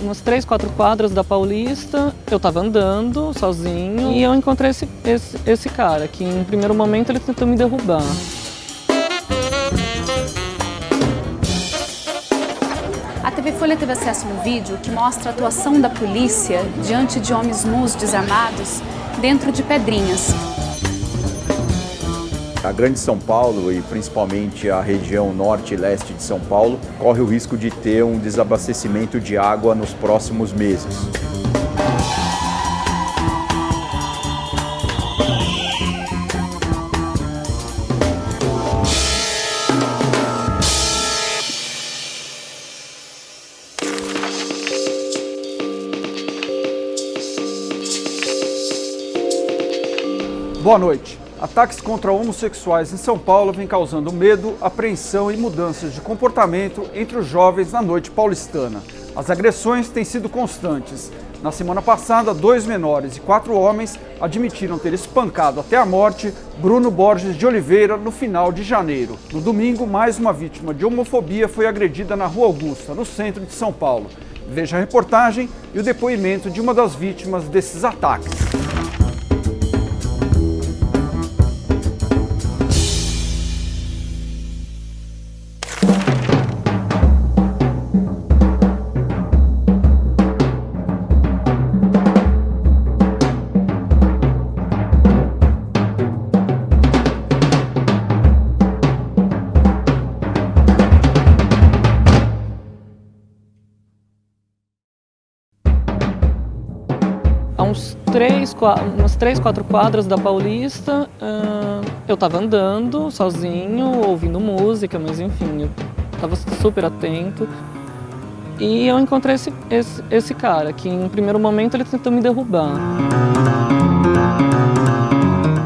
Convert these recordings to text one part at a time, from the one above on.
umas 3, 4 quadras da Paulista, eu tava andando sozinho e eu encontrei esse cara, que em primeiro momento ele tentou me derrubar. A TV Folha teve acesso a um vídeo que mostra a atuação da polícia diante de homens nus desarmados dentro de Pedrinhas. A Grande São Paulo e principalmente a região norte e leste de São Paulo corre o risco de ter um desabastecimento de água nos próximos meses. Boa noite. Ataques contra homossexuais em São Paulo vêm causando medo, apreensão e mudanças de comportamento entre os jovens na noite paulistana. As agressões têm sido constantes. Na semana passada, 2 menores e 4 homens admitiram ter espancado até a morte Bruno Borges de Oliveira no final de janeiro. No domingo, mais uma vítima de homofobia foi agredida na Rua Augusta, no centro de São Paulo. Veja a reportagem e o depoimento de uma das vítimas desses ataques. Umas 3, 4 quadras da Paulista, eu tava andando sozinho, ouvindo música, mas enfim, eu tava super atento. E eu encontrei esse cara, que em primeiro momento ele tentou me derrubar.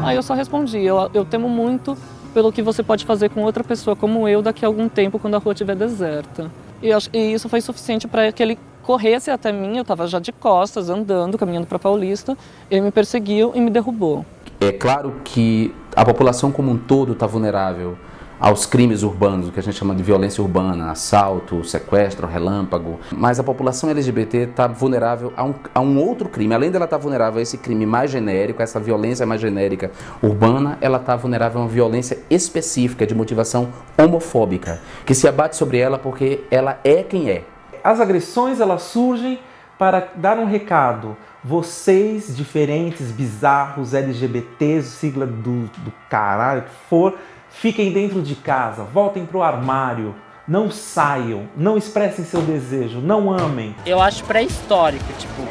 Aí eu só respondi, eu temo muito pelo que você pode fazer com outra pessoa como eu daqui a algum tempo, quando a rua estiver deserta. E isso foi suficiente para que ele corresse até mim. Eu estava já de costas, andando, caminhando para Paulista. Ele me perseguiu e me derrubou. É claro que a população como um todo está vulnerável aos crimes urbanos, o que a gente chama de violência urbana, assalto, sequestro, relâmpago. Mas a população LGBT está vulnerável a um outro crime. Além dela estar vulnerável a esse crime mais genérico, a essa violência mais genérica urbana, ela está vulnerável a uma violência específica de motivação homofóbica, que se abate sobre ela porque ela é quem é. As agressões, elas surgem para dar um recado. Vocês, diferentes, bizarros, LGBTs, sigla do caralho que for, fiquem dentro de casa, voltem pro armário, não saiam, não expressem seu desejo, não amem. Eu acho pré-histórico, tipo,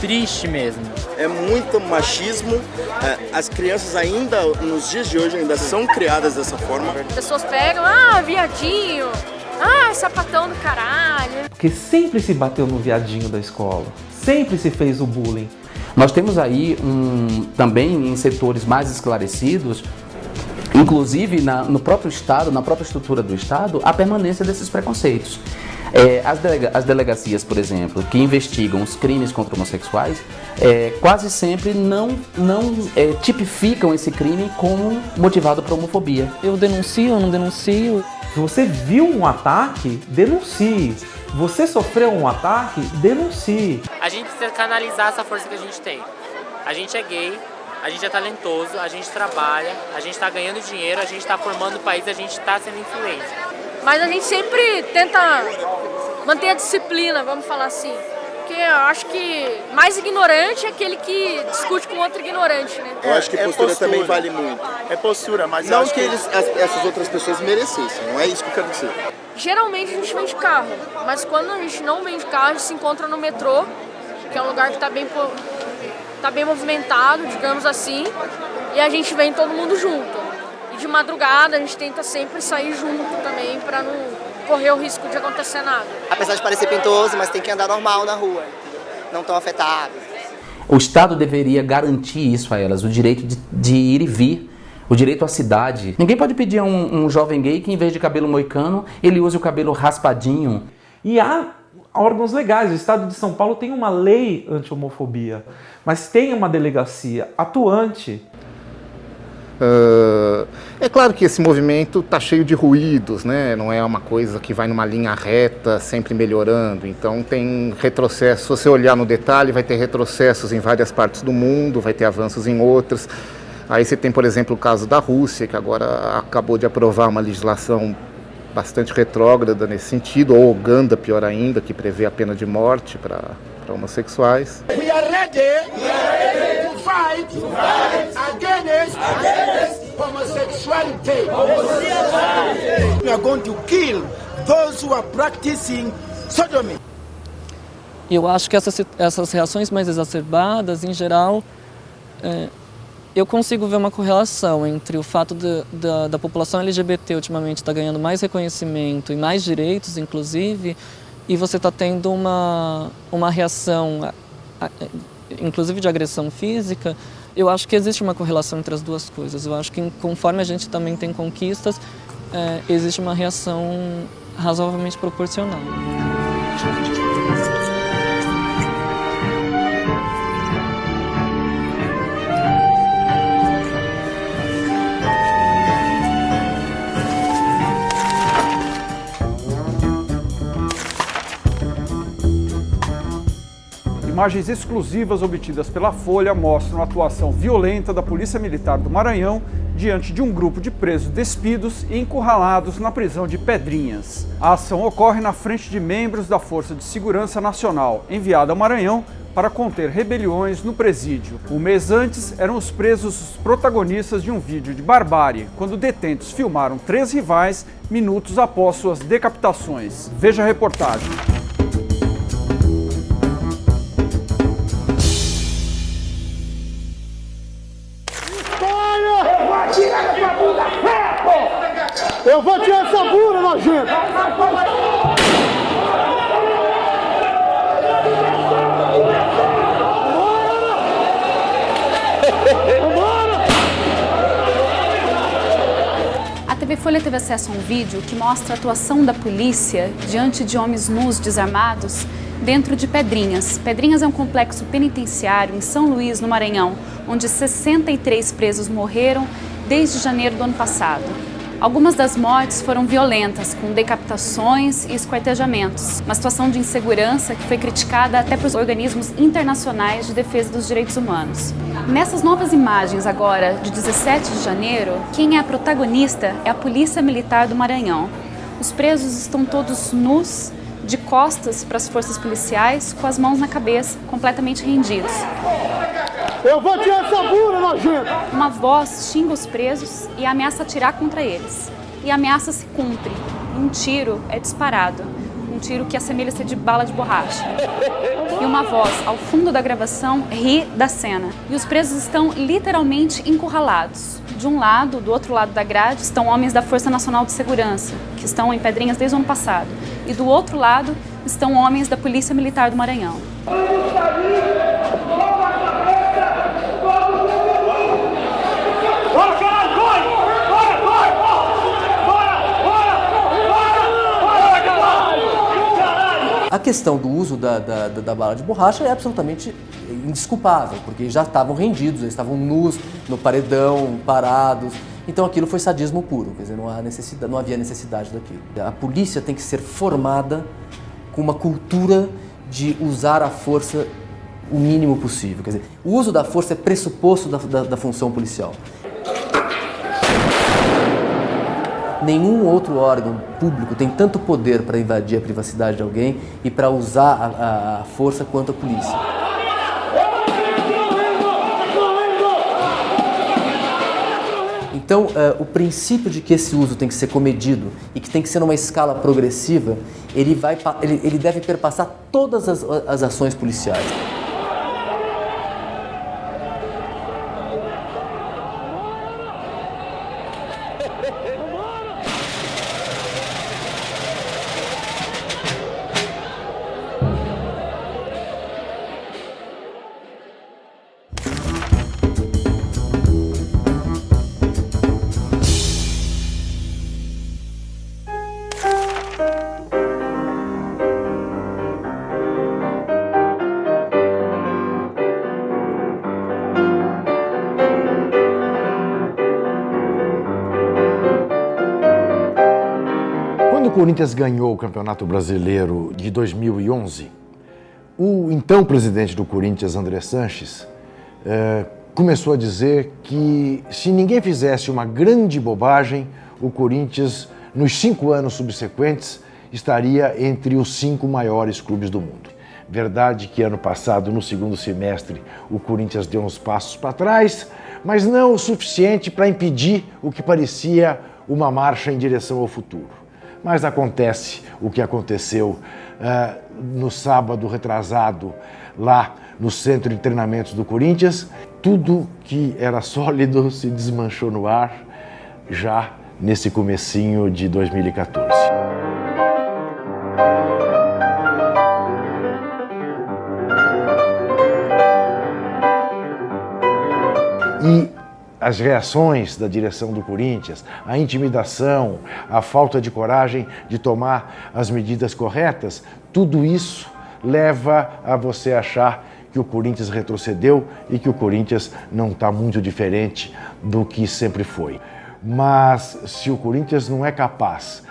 triste mesmo. É muito machismo, as crianças ainda, nos dias de hoje, ainda são criadas dessa forma. As pessoas pegam, viadinho, sapatão do caralho. Porque sempre se bateu no viadinho da escola, sempre se fez o bullying. Nós temos aí, também em setores mais esclarecidos, inclusive no próprio Estado, na própria estrutura do Estado, a permanência desses preconceitos. As delegacias, por exemplo, que investigam os crimes contra homossexuais, quase sempre não tipificam esse crime como motivado por homofobia. Eu denuncio, eu não denuncio. Se você viu um ataque, denuncie. Você sofreu um ataque, denuncie. A gente precisa canalizar essa força que a gente tem. A gente é gay, a gente é talentoso, a gente trabalha, a gente está ganhando dinheiro, a gente está formando o país, a gente está sendo influente. Mas a gente sempre tenta manter a disciplina, vamos falar assim. Porque eu acho que mais ignorante é aquele que discute com outro ignorante, né? Eu acho que postura também vale muito. É postura, mas não que essas outras pessoas merecessem, não é isso que eu quero dizer. Geralmente a gente vem de carro, mas quando a gente não vem de carro, a gente se encontra no metrô, que é um lugar que está bem movimentado, digamos assim, e a gente vem todo mundo junto. E de madrugada a gente tenta sempre sair junto também para não correr o risco de acontecer nada. Apesar de parecer pintoso, mas tem que andar normal na rua, não tão afetado. O Estado deveria garantir isso a elas, o direito de ir e vir, o direito à cidade. Ninguém pode pedir a um jovem gay que, em vez de cabelo moicano, ele use o cabelo raspadinho. E há órgãos legais. O Estado de São Paulo tem uma lei anti-homofobia, mas tem uma delegacia atuante. É claro que esse movimento está cheio de ruídos, né? Não é uma coisa que vai numa linha reta, sempre melhorando. Então tem retrocessos. Se você olhar no detalhe, vai ter retrocessos em várias partes do mundo, vai ter avanços em outras. Aí você tem, por exemplo, o caso da Rússia, que agora acabou de aprovar uma legislação bastante retrógrada nesse sentido, ou Uganda, pior ainda, que prevê a pena de morte para homossexuais. We are ready to fight against homosexuality. We are going to kill those who are practicing sodomy. Eu acho que essas reações mais exacerbadas, em geral, eu consigo ver uma correlação entre o fato da população LGBT ultimamente estar ganhando mais reconhecimento e mais direitos, inclusive, e você está tendo uma reação, inclusive de agressão física. Eu acho que existe uma correlação entre as duas coisas. Eu acho que conforme a gente também tem conquistas, existe uma reação razoavelmente proporcional. Imagens exclusivas obtidas pela Folha mostram a atuação violenta da Polícia Militar do Maranhão diante de um grupo de presos despidos e encurralados na prisão de Pedrinhas. A ação ocorre na frente de membros da Força de Segurança Nacional, enviada ao Maranhão para conter rebeliões no presídio. Um mês antes, eram os presos os protagonistas de um vídeo de barbárie, quando detentos filmaram 3 rivais minutos após suas decapitações. Veja a reportagem. Eu vou tirar essa bunda, nojento! A TV Folha teve acesso a um vídeo que mostra a atuação da polícia diante de homens nus desarmados dentro de Pedrinhas. Pedrinhas é um complexo penitenciário em São Luís, no Maranhão, onde 63 presos morreram desde janeiro do ano passado. Algumas das mortes foram violentas, com decapitações e esquartejamentos, uma situação de insegurança que foi criticada até por organismos internacionais de defesa dos direitos humanos. Nessas novas imagens agora, de 17 de janeiro, quem é a protagonista é a Polícia Militar do Maranhão. Os presos estão todos nus, de costas para as forças policiais, com as mãos na cabeça, completamente rendidos. Eu vou tirar essa bunda, nojento! Uma voz xinga os presos e ameaça atirar contra eles. E a ameaça se cumpre. Um tiro é disparado. Um tiro que assemelha ser de bala de borracha. E uma voz, ao fundo da gravação, ri da cena. E os presos estão literalmente encurralados. De um lado, do outro lado da grade, estão homens da Força Nacional de Segurança, que estão em Pedrinhas desde o ano passado. E do outro lado, estão homens da Polícia Militar do Maranhão. A questão do uso da bala de borracha é absolutamente indesculpável, porque já estavam rendidos, eles estavam nus no paredão, parados. Então aquilo foi sadismo puro, quer dizer, não havia necessidade daquilo. A polícia tem que ser formada com uma cultura de usar a força o mínimo possível. Quer dizer, o uso da força é pressuposto da função policial. Nenhum outro órgão público tem tanto poder para invadir a privacidade de alguém e para usar a força quanto a polícia. Então, o princípio de que esse uso tem que ser comedido e que tem que ser numa escala progressiva, ele deve perpassar todas as ações policiais. Corinthians ganhou o Campeonato Brasileiro de 2011, o então presidente do Corinthians, André Sanches, começou a dizer que se ninguém fizesse uma grande bobagem, o Corinthians, nos 5 anos subsequentes, estaria entre os 5 maiores clubes do mundo. Verdade que ano passado, no segundo semestre, o Corinthians deu uns passos para trás, mas não o suficiente para impedir o que parecia uma marcha em direção ao futuro. Mas acontece o que aconteceu no sábado retrasado, lá no centro de treinamentos do Corinthians. Tudo que era sólido se desmanchou no ar já nesse comecinho de 2014. E as reações da direção do Corinthians, a intimidação, a falta de coragem de tomar as medidas corretas, tudo isso leva a você achar que o Corinthians retrocedeu e que o Corinthians não está muito diferente do que sempre foi. Mas se o Corinthians não é capaz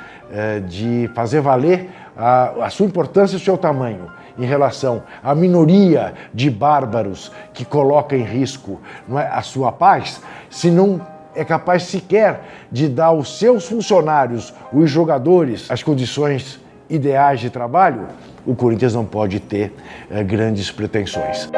de fazer valer a sua importância e o seu tamanho em relação à minoria de bárbaros que coloca em risco, não é, a sua paz, se não é capaz sequer de dar aos seus funcionários, os jogadores, as condições ideais de trabalho, o Corinthians não pode ter grandes pretensões.